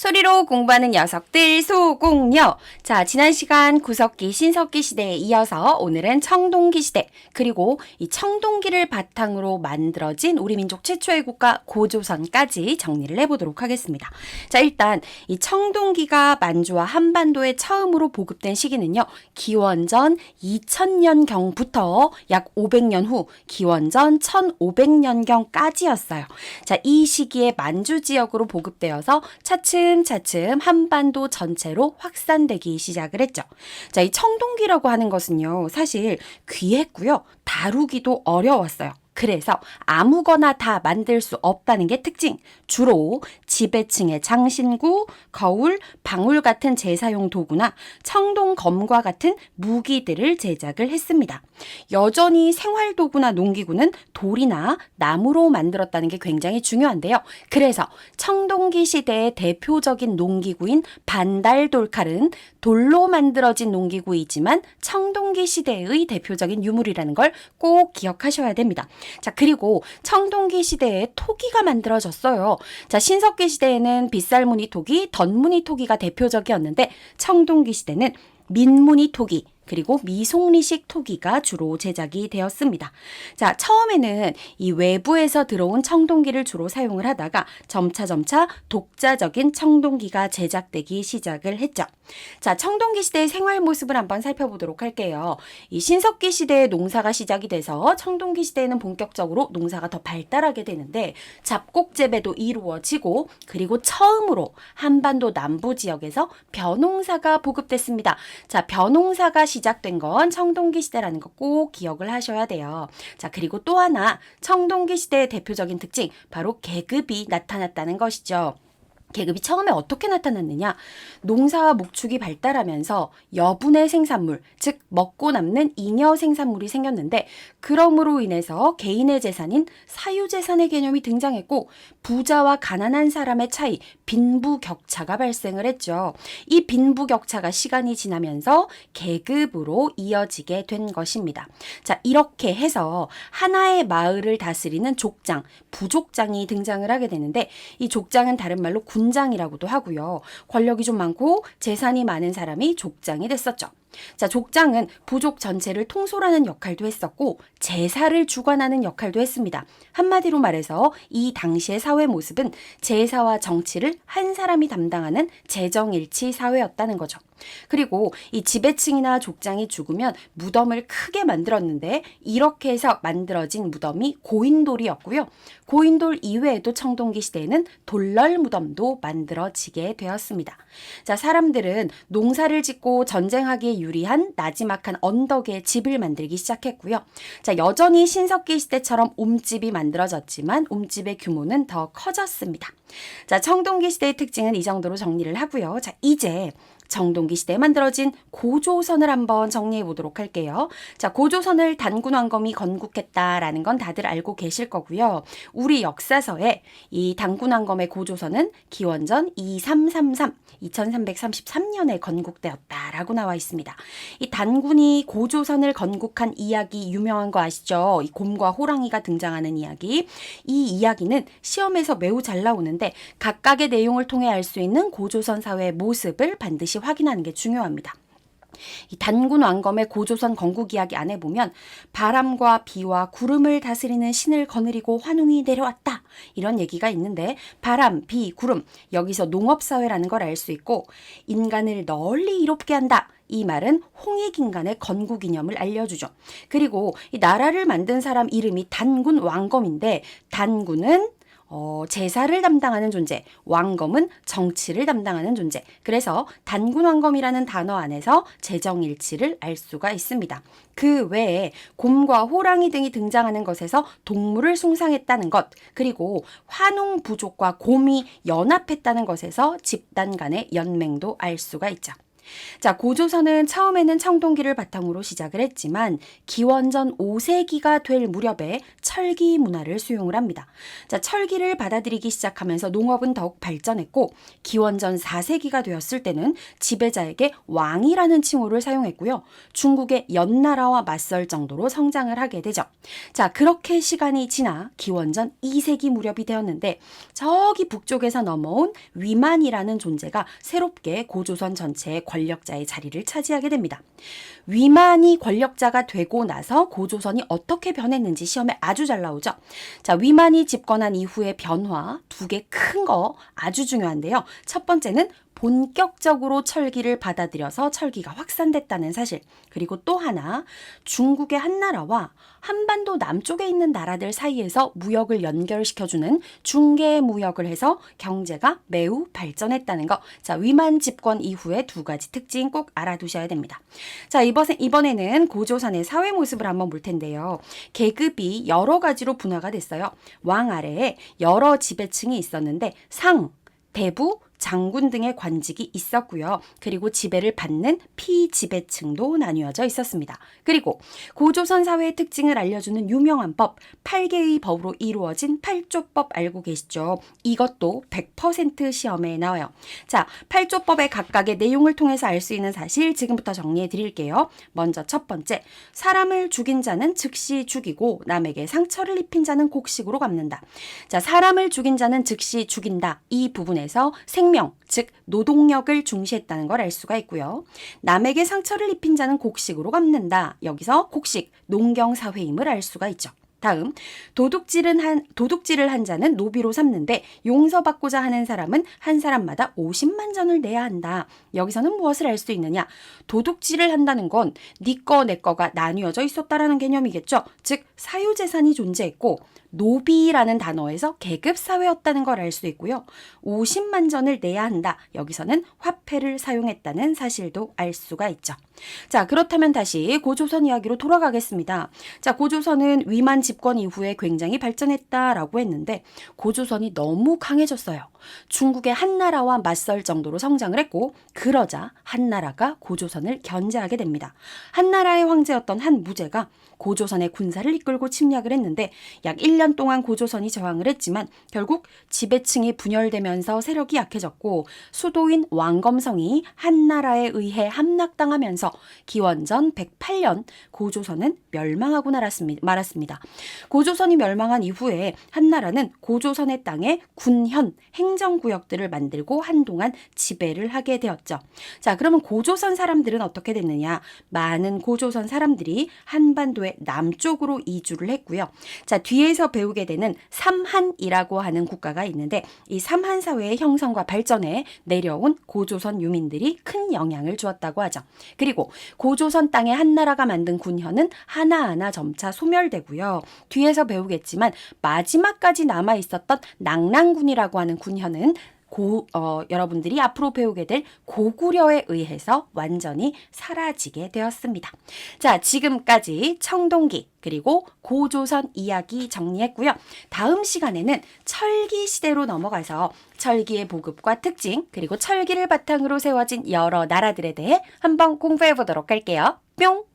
소리로 공부하는 녀석들 소공녀. 자, 지난 시간 구석기, 신석기 시대에 이어서 오늘은 청동기 시대, 그리고 이 청동기를 바탕으로 만들어진 우리 민족 최초의 국가 고조선까지 정리를 해보도록 하겠습니다. 자, 일단 이 청동기가 만주와 한반도에 처음으로 보급된 시기는요, 기원전 2000년경부터 약 500년 후 기원전 1500년경까지였어요. 자, 이 시기에 만주 지역으로 보급되어서 차츰 한반도 전체로 확산되기 시작을 했죠. 자, 이 청동기라고 하는 것은요, 사실 귀했고요, 다루기도 어려웠어요. 그래서 아무거나 다 만들 수 없다는 게 특징. 주로 지배층의 장신구, 거울, 방울 같은 제사용 도구나 청동검과 같은 무기들을 제작을 했습니다. 여전히 생활도구나 농기구는 돌이나 나무로 만들었다는 게 굉장히 중요한데요. 그래서 청동기 시대의 대표적인 농기구인 반달돌칼은 돌로 만들어진 농기구이지만 청동기 시대의 대표적인 유물이라는 걸 꼭 기억하셔야 됩니다. 자, 그리고 청동기 시대에 토기가 만들어졌어요. 자, 신석기 시대에는 빗살무늬 토기, 덧무늬 토기가 대표적이었는데 청동기 시대는 민무늬 토기, 그리고 미송리식 토기가 주로 제작이 되었습니다. 자, 처음에는 이 외부에서 들어온 청동기를 주로 사용을 하다가 점차 독자적인 청동기가 제작되기 시작을 했죠. 자, 청동기 시대의 생활 모습을 한번 살펴보도록 할게요. 이 신석기 시대에 농사가 시작이 돼서 청동기 시대에는 본격적으로 농사가 더 발달하게 되는데 잡곡 재배도 이루어지고, 그리고 처음으로 한반도 남부 지역에서 벼농사가 보급됐습니다. 자, 벼농사가 시작된 건 청동기 시대라는 거 꼭 기억을 하셔야 돼요. 자, 그리고 또 하나 청동기 시대의 대표적인 특징, 바로 계급이 나타났다는 것이죠. 계급이 처음에 어떻게 나타났느냐? 농사와 목축이 발달하면서 여분의 생산물, 즉 먹고 남는 잉여 생산물이 생겼는데, 그럼으로 인해서 개인의 재산인 사유재산의 개념이 등장했고, 부자와 가난한 사람의 차이, 빈부격차가 발생을 했죠. 이 빈부격차가 시간이 지나면서 계급으로 이어지게 된 것입니다. 자, 이렇게 해서 하나의 마을을 다스리는 족장, 부족장이 등장을 하게 되는데, 이 족장은 다른 말로 군장이라고도 하고요. 권력이 좀 많고 재산이 많은 사람이 족장이 됐었죠. 자, 족장은 부족 전체를 통솔하는 역할도 했었고 제사를 주관하는 역할도 했습니다. 한마디로 말해서 이 당시의 사회 모습은 제사와 정치를 한 사람이 담당하는 재정일치 사회였다는 거죠. 그리고 이 지배층이나 족장이 죽으면 무덤을 크게 만들었는데, 이렇게 해서 만들어진 무덤이 고인돌이었고요. 고인돌 이외에도 청동기 시대에는 돌널 무덤도 만들어지게 되었습니다. 자, 사람들은 농사를 짓고 전쟁하기에 유리한 나지막한 언덕에 집을 만들기 시작했고요. 자, 여전히 신석기 시대처럼 옴집이 만들어졌지만 옴집의 규모는 더 커졌습니다. 자, 청동기 시대의 특징은 이 정도로 정리를 하고요. 자, 이제 청동기 시대에 만들어진 고조선을 한번 정리해 보도록 할게요. 자, 고조선을 단군왕검이 건국했다라는 건 다들 알고 계실 거고요. 우리 역사서에 이 단군왕검의 고조선은 기원전 2333년에 건국되었다라고 나와 있습니다. 이 단군이 고조선을 건국한 이야기 유명한 거 아시죠? 이 곰과 호랑이가 등장하는 이야기. 이 이야기는 시험에서 매우 잘 나오는데 각각의 내용을 통해 알 수 있는 고조선 사회의 모습을 반드시 확인하는 게 중요합니다. 이 단군 왕검의 고조선 건국 이야기 안에 보면 바람과 비와 구름을 다스리는 신을 거느리고 환웅이 내려왔다, 이런 얘기가 있는데, 바람, 비, 구름, 여기서 농업사회라는 걸 알 수 있고, 인간을 널리 이롭게 한다, 이 말은 홍익인간의 건국 이념을 알려주죠. 그리고 이 나라를 만든 사람 이름이 단군 왕검인데, 단군은 제사를 담당하는 존재, 왕검은 정치를 담당하는 존재. 그래서 단군왕검이라는 단어 안에서 재정일치를 알 수가 있습니다. 그 외에 곰과 호랑이 등이 등장하는 것에서 동물을 숭상했다는 것, 그리고 환웅 부족과 곰이 연합했다는 것에서 집단 간의 연맹도 알 수가 있죠. 자, 고조선은 처음에는 청동기를 바탕으로 시작을 했지만 기원전 5세기가 될 무렵에 철기 문화를 수용을 합니다. 자, 철기를 받아들이기 시작하면서 농업은 더욱 발전했고 기원전 4세기가 되었을 때는 지배자에게 왕이라는 칭호를 사용했고요. 중국의 연나라와 맞설 정도로 성장을 하게 되죠. 자, 그렇게 시간이 지나 기원전 2세기 무렵이 되었는데 저기 북쪽에서 넘어온 위만이라는 존재가 새롭게 고조선 전체의 권력자의 자리를 차지하게 됩니다. 위만이 권력자가 되고 나서 고조선이 어떻게 변했는지 시험에 아주 잘 나오죠. 자, 위만이 집권한 이후의 변화 두 개 큰 거 아주 중요한데요. 첫 번째는 본격적으로 철기를 받아들여서 철기가 확산됐다는 사실. 그리고 또 하나, 중국의 한나라와 한반도 남쪽에 있는 나라들 사이에서 무역을 연결시켜주는 중개 무역을 해서 경제가 매우 발전했다는 거. 자, 위만 집권 이후의 두 가지 특징 꼭 알아두셔야 됩니다. 자, 이번에는 고조선의 사회 모습을 한번 볼 텐데요. 계급이 여러 가지로 분화가 됐어요. 왕 아래에 여러 지배층이 있었는데 상, 대부, 장군 등의 관직이 있었고요. 그리고 지배를 받는 피지배층도 나뉘어져 있었습니다. 그리고 고조선 사회의 특징을 알려주는 유명한 법, 8개의 법으로 이루어진 8조법 알고 계시죠? 이것도 100% 시험에 나와요. 자, 8조법의 각각의 내용을 통해서 알 수 있는 사실 지금부터 정리해 드릴게요. 먼저 첫 번째, 사람을 죽인 자는 즉시 죽이고 남에게 상처를 입힌 자는 곡식으로 갚는다. 자, 사람을 죽인 자는 즉시 죽인다. 이 부분에서 생명, 즉 노동력을 중시했다는 걸 알 수가 있고요. 남에게 상처를 입힌 자는 곡식으로 갚는다. 여기서 곡식, 농경사회임을 알 수가 있죠. 다음, 도둑질을 한 자는 노비로 삼는데 용서받고자 하는 사람은 한 사람마다 50만 전을 내야 한다. 여기서는 무엇을 알 수 있느냐? 도둑질을 한다는 건 네 거, 내 거가 나뉘어져 있었다라는 개념이겠죠. 즉 사유재산이 존재했고 노비라는 단어에서 계급사회였다는 걸 알 수 있고요. 50만 전을 내야 한다. 여기서는 화폐를 사용했다는 사실도 알 수가 있죠. 자, 그렇다면 다시 고조선 이야기로 돌아가겠습니다. 자, 고조선은 위만 집권 이후에 굉장히 발전했다라고 했는데 고조선이 너무 강해졌어요. 중국의 한나라와 맞설 정도로 성장을 했고 그러자 한나라가 고조선을 견제하게 됩니다. 한나라의 황제였던 한무제가 고조선의 군사를 이끌고 침략을 했는데 약 1년 동안 고조선이 저항을 했지만 결국 지배층이 분열되면서 세력이 약해졌고 수도인 왕검성이 한나라에 의해 함락당하면서 기원전 108년 고조선은 멸망하고 말았습니다. 고조선이 멸망한 이후에 한나라는 고조선의 땅에 군현, 행정구역들을 만들고 한동안 지배를 하게 되었죠. 자, 그러면 고조선 사람들은 어떻게 됐느냐? 많은 고조선 사람들이 한반도의 남쪽으로 이주를 했고요. 자, 뒤에서 배우게 되는 삼한이라고 하는 국가가 있는데 이 삼한 사회의 형성과 발전에 내려온 고조선 유민들이 큰 영향을 주었다고 하죠. 그리고 고조선 땅에 한나라가 만든 군현은 하나하나 점차 소멸되고요. 뒤에서 배우겠지만 마지막까지 남아있었던 낙랑군이라고 하는 군현은 여러분들이 앞으로 배우게 될 고구려에 의해서 완전히 사라지게 되었습니다. 자, 지금까지 청동기 그리고 고조선 이야기 정리했고요. 다음 시간에는 철기 시대로 넘어가서 철기의 보급과 특징 그리고 철기를 바탕으로 세워진 여러 나라들에 대해 한번 공부해 보도록 할게요. 뿅!